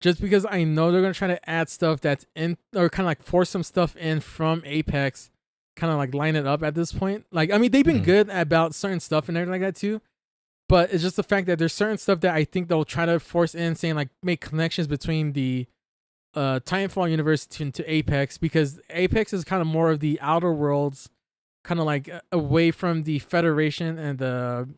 Just because I know they're going to try to add stuff that's in, or kind of like force some stuff in from Apex, kind of like line it up at this point. Like, I mean, they've been good about certain stuff and everything like that too. But it's just the fact that there's certain stuff that I think they'll try to force in, saying like make connections between the Titanfall universe to Apex, because Apex is kind of more of the Outer Worlds, kind of like away from the Federation and the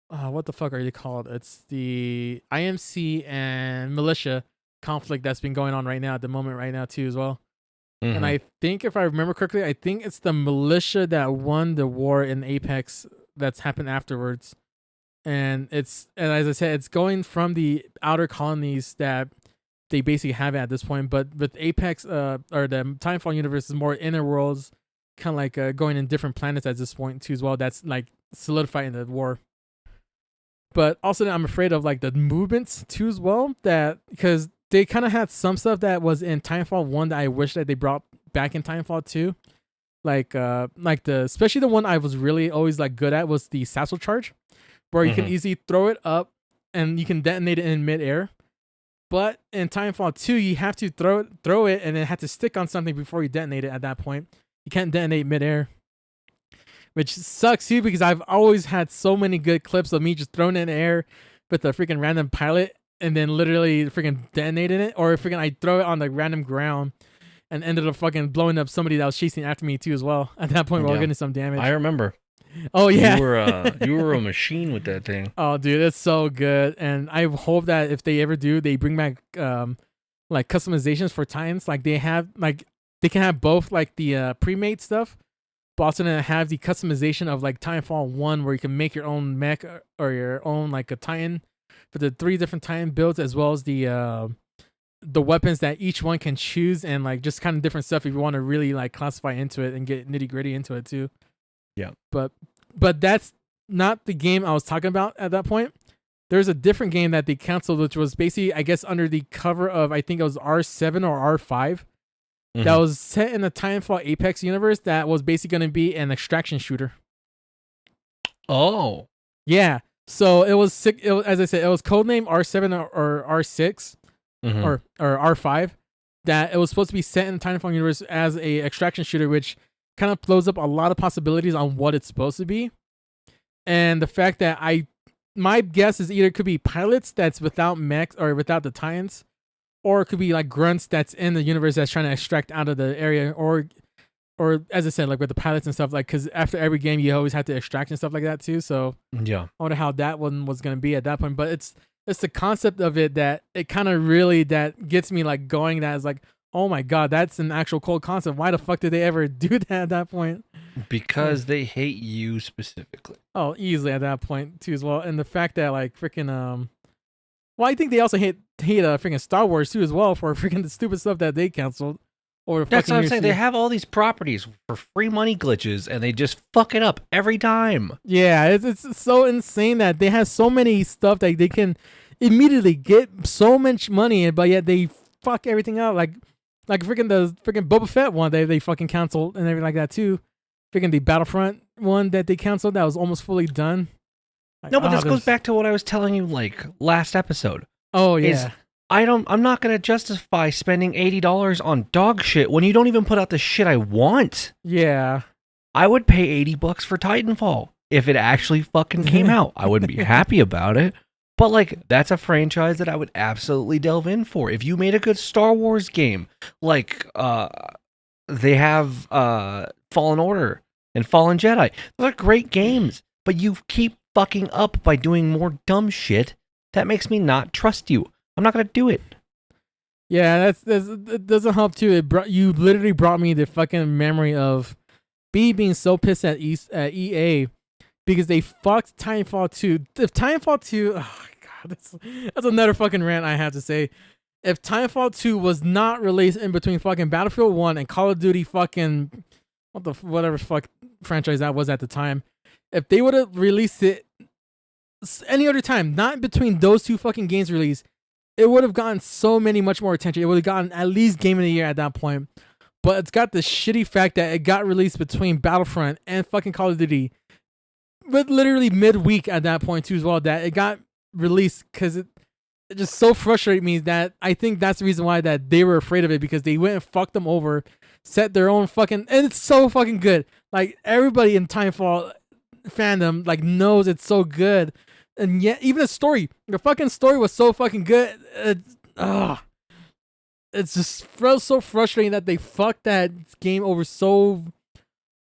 what the fuck are they called? It's the IMC and militia conflict that's been going on right now at the moment right now too as well. Mm-hmm. And I think if I remember correctly, I think it's the militia that won the war in Apex that's happened afterwards. And as I said, it's going from the outer colonies that they basically have at this point. But with Apex or the Titanfall universe is more inner worlds, kind of like going in different planets at this point too as well. That's like solidifying the war. But also I'm afraid of like the movements too as well, that because they kind of had some stuff that was in Titanfall 1 that I wish that they brought back in Titanfall 2. Like especially the one I was really always like good at was the satchel charge, where you can easily throw it up and you can detonate it in midair. But in Titanfall 2, you have to throw it and then have to stick on something before you detonate it at that point. You can't detonate midair, which sucks too, because I've always had so many good clips of me just throwing it in the air with a freaking random pilot and then literally freaking detonating it, or freaking I throw it on the random ground and ended up fucking blowing up somebody that was chasing after me too as well at that point while getting some damage. I remember. Oh yeah. You were a machine with that thing. Oh dude, it's so good. And I hope that if they ever do, they bring back like customizations for Titans. Like they can have both like the pre-made stuff, but also then have the customization of like Titanfall 1 where you can make your own mech or your own like a Titan for the 3 different Titan builds, as well as the weapons that each one can choose, and like just kind of different stuff if you want to really like classify into it and get nitty-gritty into it too. Yeah. But that's not the game I was talking about at that point. There's a different game that they canceled, which was basically, I guess, under the cover of, I think it was R7 or R5, that was set in the Titanfall Apex universe that was basically going to be an extraction shooter. Oh. Yeah. So it was, as I said, it was codenamed R7 or R6 or R5, that it was supposed to be set in the Titanfall universe as a extraction shooter, which kind of blows up a lot of possibilities on what it's supposed to be. And the fact that my guess is either it could be pilots that's without mechs or without the Titans, or it could be like grunts that's in the universe that's trying to extract out of the area, or as I said, like with the pilots and stuff, like because after every game you always have to extract and stuff like that too. So yeah, I wonder how that one was going to be at that point. But it's the concept of it that it kind of really that gets me like going. That is like, oh my god, that's an actual cool concept. Why the fuck did they ever do that at that point? Because they hate you specifically. Oh, easily at that point too as well. And the fact that like freaking well, I think they also hate freaking Star Wars too as well for freaking the stupid stuff that they canceled. Or that's what I'm saying. They have all these properties for free money glitches, and they just fuck it up every time. Yeah, it's so insane that they have so many stuff that they can immediately get so much money in, but yet they fuck everything up. Like freaking the freaking Boba Fett one they fucking canceled and everything like that too. Freaking the Battlefront one that they canceled that was almost fully done. Like, no, but this goes back to what I was telling you like last episode. Oh yeah. I'm not gonna justify spending $80 on dog shit when you don't even put out the shit I want. Yeah. I would pay $80 for Titanfall if it actually fucking came out. I wouldn't be happy about it. But like that's a franchise that I would absolutely delve in for. If you made a good Star Wars game, like they have Fallen Order and Fallen Jedi. Those are great games, but you keep fucking up by doing more dumb shit. That makes me not trust you. I'm not gonna do it. Yeah, it doesn't help too. You literally brought me the fucking memory of B being so pissed at EA because they fucked Titanfall 2. If Titanfall 2, oh my god, that's another fucking rant I have to say. If Titanfall 2 was not released in between fucking Battlefield 1 and Call of Duty fucking whatever fuck franchise that was at the time, if they would have released it any other time, not in between those two fucking games released, it would have gotten so much more attention. It would have gotten at least Game of the Year at that point. But it's got the shitty fact that it got released between Battlefront and fucking Call of Duty, but literally midweek at that point too as well. That it got released because it just so frustrated me that I think that's the reason why that they were afraid of it, because they went and fucked them over, set their own fucking, and it's so fucking good. Like everybody in Titanfall fandom like knows it's so good. And yet, even the fucking story was so fucking good. It's just so frustrating that they fucked that game over so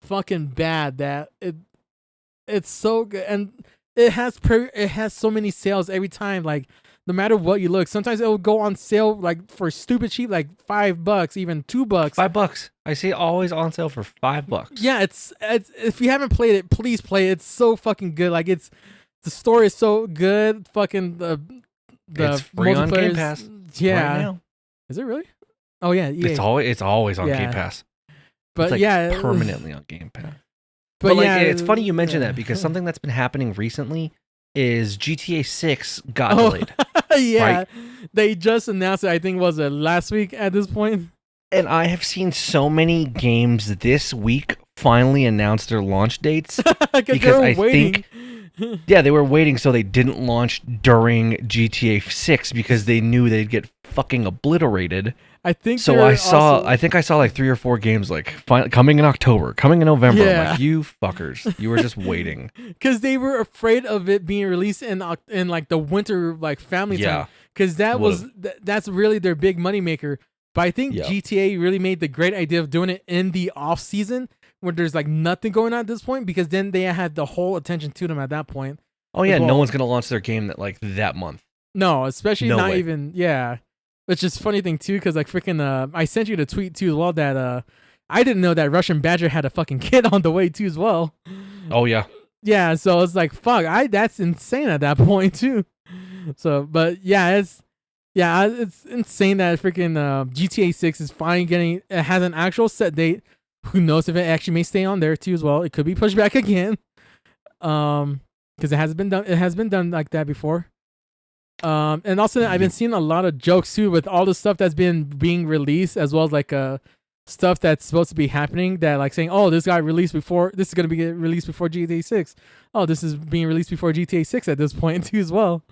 fucking bad that it's so good, and it has so many sales every time. Like no matter what you look, sometimes it will go on sale like for stupid cheap, like $5, even $2. $5. I see it always on sale for $5. Yeah, it's if you haven't played it, please play it. It's so fucking good. Like the story is so good. Fucking the it's free on Game Pass. Yeah, right now. Is it really? Oh yeah, EA. It's always on Game Pass. But it's like yeah, permanently on Game Pass. But like, yeah, it's funny you mention that because something that's been happening recently is GTA 6 got delayed. Yeah, right? They just announced it. I think was it last week at this point. And I have seen so many games this week finally announce their launch dates because I think. Yeah, they were waiting so they didn't launch during GTA 6 because they knew they'd get fucking obliterated. I think so. I think I saw like 3 or 4 games like coming in October, coming in November. Yeah. I'm like, you fuckers, you were just waiting because they were afraid of it being released in like the winter like family time, because that's really their big money maker. But I think GTA really made the great idea of doing it in the off season, where there's like nothing going on at this point, because then they had the whole attention to them at that point. Oh as yeah, no well. one's gonna launch their game that month. No, especially No not way. even Which is funny thing too, because like freaking I sent you the tweet too as well that I didn't know that Russian Badger had a fucking kid on the way too as well. Oh yeah. Yeah, so it's like fuck, that's insane at that point too. So, but yeah, it's insane that freaking GTA 6 is finally getting. It has an actual set date. Who knows if it actually may stay on there too as well? It could be pushed back again. Because it has been done. It has been done like that before. And also I've been seeing a lot of jokes too with all the stuff that's been being released, as well as like stuff that's supposed to be happening, that like saying, oh, this got released before, this is going to be released before GTA 6. Oh, this is being released before GTA 6 at this point too as well.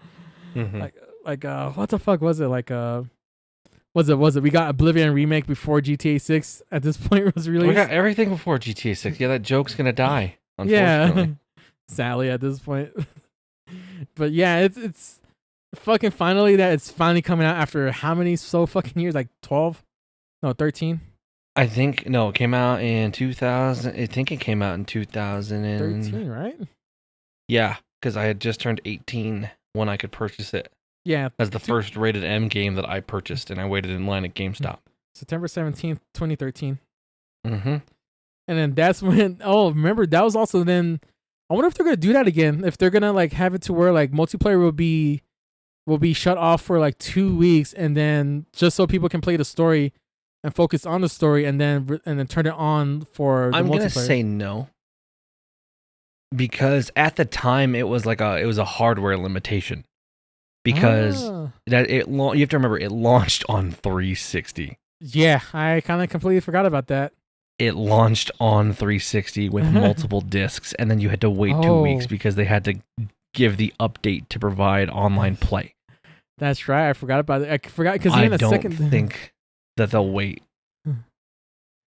Mm-hmm. Like what the fuck was it? Like was it we got Oblivion remake before GTA 6 at this point was released? We got everything before GTA 6. Yeah, that joke's gonna die, unfortunately. Yeah. Sadly at this point. But yeah, it's fucking finally that it's finally coming out after how many fucking years? Like 12? No, 13? I think no, it came out in 2000. I think it came out in 13, right? Yeah, because I had just turned 18 when I could purchase it. Yeah. As the first rated M game that I purchased, and I waited in line at GameStop. September 17th, 2013. Mm-hmm. And then that's when, remember, that was also then, I wonder if they're going to do that again. If they're going to like have it to where like multiplayer will be shut off for like 2 weeks, and then just so people can play the story and focus on the story, and then turn it on for the multiplayer. I'm going to say no. Because at the time it was a hardware limitation. Because you have to remember, it launched on 360. Yeah, I kind of completely forgot about that. It launched on 360 with multiple discs, and then you had to wait 2 weeks because they had to give the update to provide online play. That's right. I forgot about it. I forgot because I don't think that they'll wait.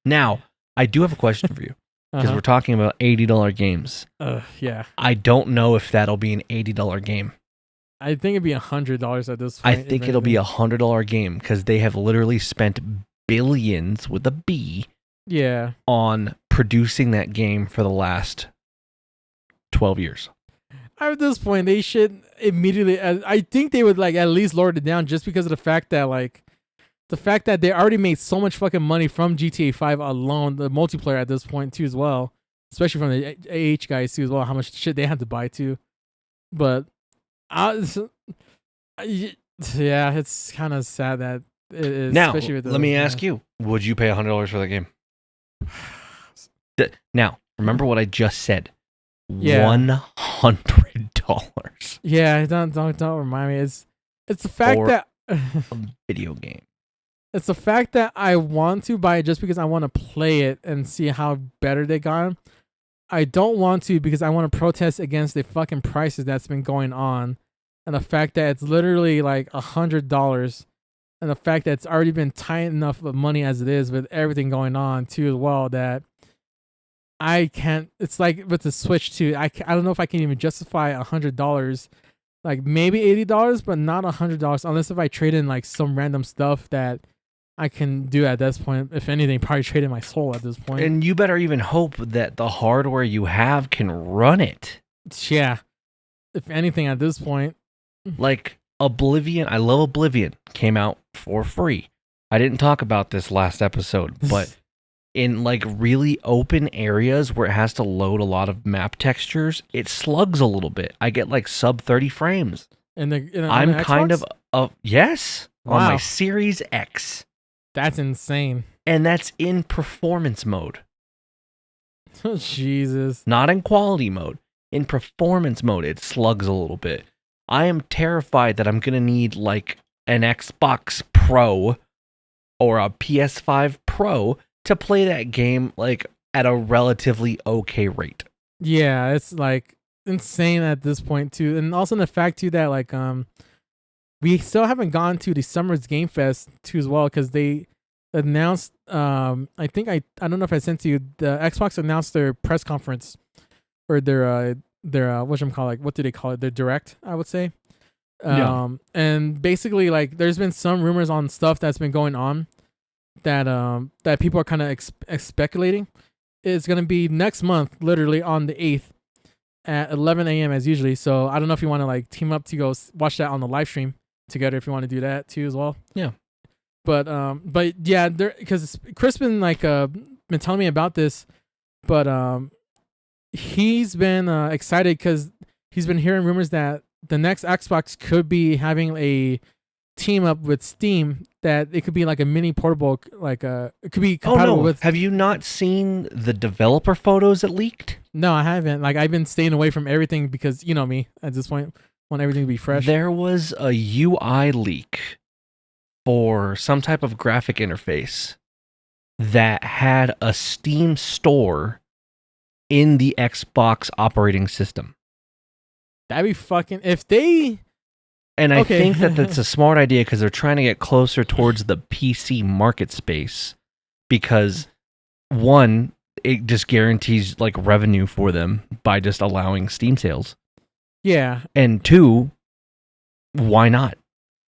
Now, I do have a question for you, because we're talking about $80 games. Yeah. I don't know if that'll be an $80 game. I think it'd be $100 at this point. I think it'll be $100 game, because they have literally spent billions with a B. Yeah. On producing that game for the last 12 years. At this point, they should immediately. I think they would like at least lower it down, just because of the fact that they already made so much fucking money from GTA 5 alone, the multiplayer at this point too as well, especially from the AH guys too as well, how much shit they had to buy too. But yeah, it's kind of sad that it is. Now, let me ask you: would you pay $100 for that game? Now, remember what I just said. Yeah. $100. Yeah, don't remind me. It's the fact that a video game. It's the fact that I want to buy it just because I want to play it and see how better they got. I don't want to because I want to protest against the fucking prices that's been going on, and the fact that it's literally like $100, and the fact that it's already been tight enough of money as it is with everything going on too as well, that I can't. It's like with the Switch too. I don't know if I can even justify $100. Like maybe $80, but not $100 unless if I trade in like some random stuff that I can do at this point. If anything, probably trade in my soul at this point. And you better even hope that the hardware you have can run it. Yeah. If anything, at this point. Like Oblivion, I love Oblivion. Came out for free. I didn't talk about this last episode, but in like really open areas where it has to load a lot of map textures, it slugs a little bit. I get like sub 30 frames. I'm kind of yes, wow. On my Series X. That's insane. And that's in performance mode. Oh, Jesus. Not in quality mode. In performance mode, it slugs a little bit. I am terrified that I'm going to need like an Xbox Pro or a PS5 Pro to play that game like at a relatively okay rate. Yeah, it's like insane at this point too. And also the fact too that like we still haven't gone to the Summer's Game Fest too as well, because they announced I don't know if I sent to you, the Xbox announced their press conference, or their what do they call it, their direct, I would say. And basically like there's been some rumors on stuff that's been going on that people are kind of speculating, is going to be next month, literally on the 8th at 11 a.m. as usually. So I don't know if you want to like team up to go watch that on the live stream together if you want to do that too as well. Yeah. But yeah, there because Chris been like been telling me about this, but he's been excited because he's been hearing rumors that the next Xbox could be having a team up with Steam, that it could be like a mini portable, like it could be compatible with. Have you not seen the developer photos that leaked? No, I haven't. Like I've been staying away from everything because you know me at this point, want everything to be fresh. There was a UI leak for some type of graphic interface that had a Steam store in the Xbox operating system. That'd be fucking if they. And I think that that's a smart idea because they're trying to get closer towards the PC market space because, one, it just guarantees like revenue for them by just allowing Steam sales. Yeah. And two, why not?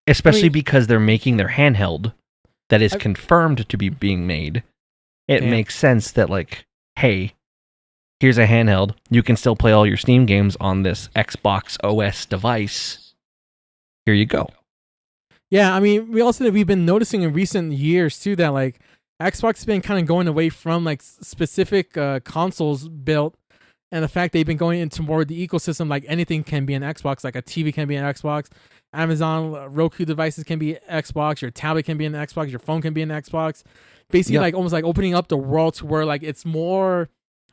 Especially because they're making their handheld that is confirmed to be being made. It makes sense that like, hey, here's a handheld. You can still play all your Steam games on this Xbox OS device. Here you go. Yeah, I mean, we've been noticing in recent years too that like Xbox has been kind of going away from like specific consoles built, and the fact they've been going into more of the ecosystem. Like anything can be an Xbox, like a TV can be an Xbox, Amazon Roku devices can be Xbox, your tablet can be an Xbox, your phone can be an Xbox. Basically, like almost like opening up the world to where like it's more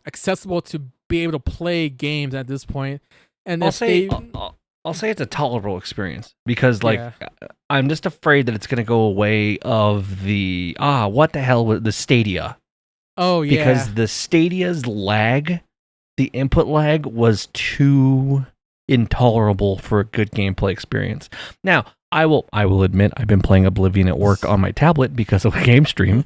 accessible to be able to play games at this point. And I'll say it's a tolerable experience because, like, I'm just afraid that it's going to go away of the what the hell with the Stadia? Oh yeah, because the Stadia's lag, the input lag was too intolerable for a good gameplay experience. Now, I will admit I've been playing Oblivion at work on my tablet because of a game stream.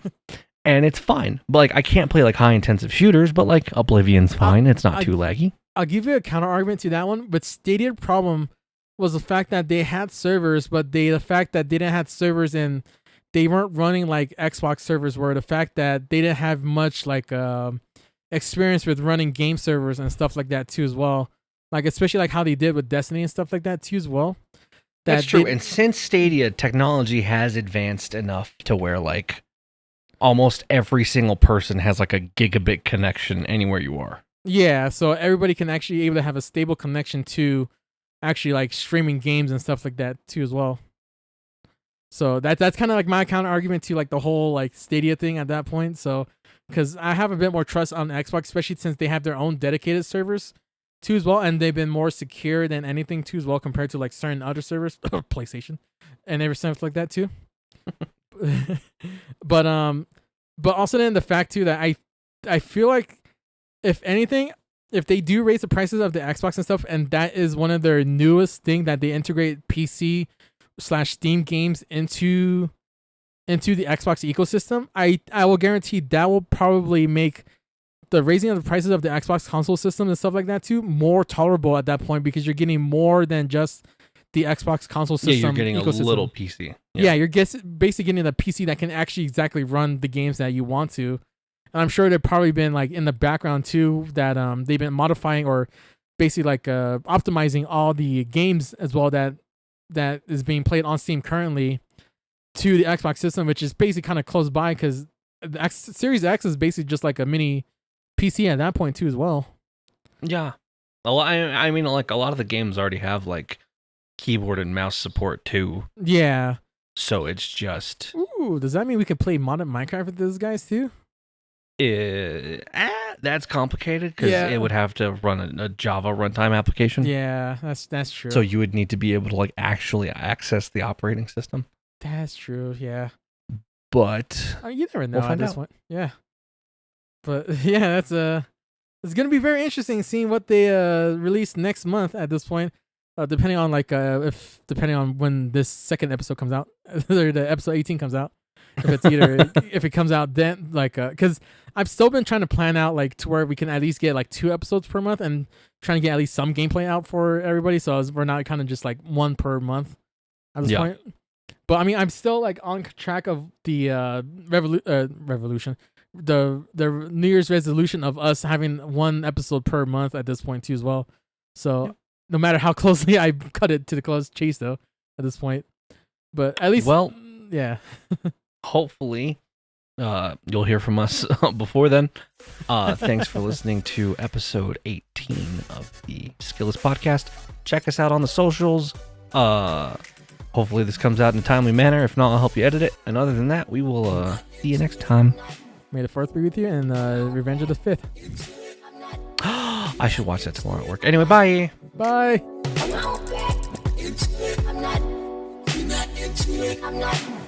And it's fine. But like I can't play like high intensive shooters, but like Oblivion's fine. It's not too laggy. I'll give you a counter argument to that one, but Stadia's problem was the fact that they had servers, but the fact that they didn't have servers and they weren't running like Xbox servers were. The fact that they didn't have much like experience with running game servers and stuff like that too as well. Like especially like how they did with Destiny and stuff like that too as well. That's true. And since Stadia, technology has advanced enough to where like almost every single person has like a gigabit connection anywhere you are. Yeah, so everybody can actually able to have a stable connection to actually like streaming games and stuff like that too as well. So that's kind of like my counter argument to like the whole like Stadia thing at that point. So because I have a bit more trust on Xbox, especially since they have their own dedicated servers too as well, and they've been more secure than anything too as well compared to like certain other servers, PlayStation, and everything like that too. But also then the fact too that I feel like if anything, if they do raise the prices of the Xbox and stuff, and that is one of their newest thing that they integrate PC/Steam games into the Xbox ecosystem, I will guarantee that will probably make the raising of the prices of the Xbox console system and stuff like that too more tolerable at that point, because you're getting more than just the Xbox console system. Yeah, you're getting ecosystem. A little PC. Yeah, you're basically getting the PC that can actually exactly run the games that you want to. And I'm sure they've probably been like in the background too that they've been modifying or basically like optimizing all the games as well that is being played on Steam currently to the Xbox system, which is basically kind of close by because the Series X is basically just like a mini PC at that point too as well. Yeah. I mean, like a lot of the games already have like keyboard and mouse support too. Yeah. So it's just... Ooh, does that mean we could play modded Minecraft with those guys too? That's complicated because it would have to run a Java runtime application. Yeah, that's true. So you would need to be able to like actually access the operating system. That's true. Yeah. But you never know at this point. Yeah. But yeah, that's it's gonna be very interesting seeing what they release next month at this point. Depending on like depending on when this second episode comes out, or the episode 18 comes out. If it's either if it comes out then like because I've still been trying to plan out like to where we can at least get like 2 episodes per month and trying to get at least some gameplay out for everybody, so we're not kind of just like one per month at this point. But I mean, I'm still like on track of the revolution the New Year's resolution of us having one episode per month at this point too as well. So no matter how closely I cut it to the close chase though at this point, but at least yeah. Hopefully, you'll hear from us before then. Thanks for listening to episode 18 of the Skillless Podcast. Check us out on the socials. Hopefully this comes out in a timely manner. If not, I'll help you edit it. And other than that, we will see you next time. May the 4th be with you, and Revenge of the 5th. I should watch that tomorrow at work. Anyway, bye. Bye. I'm not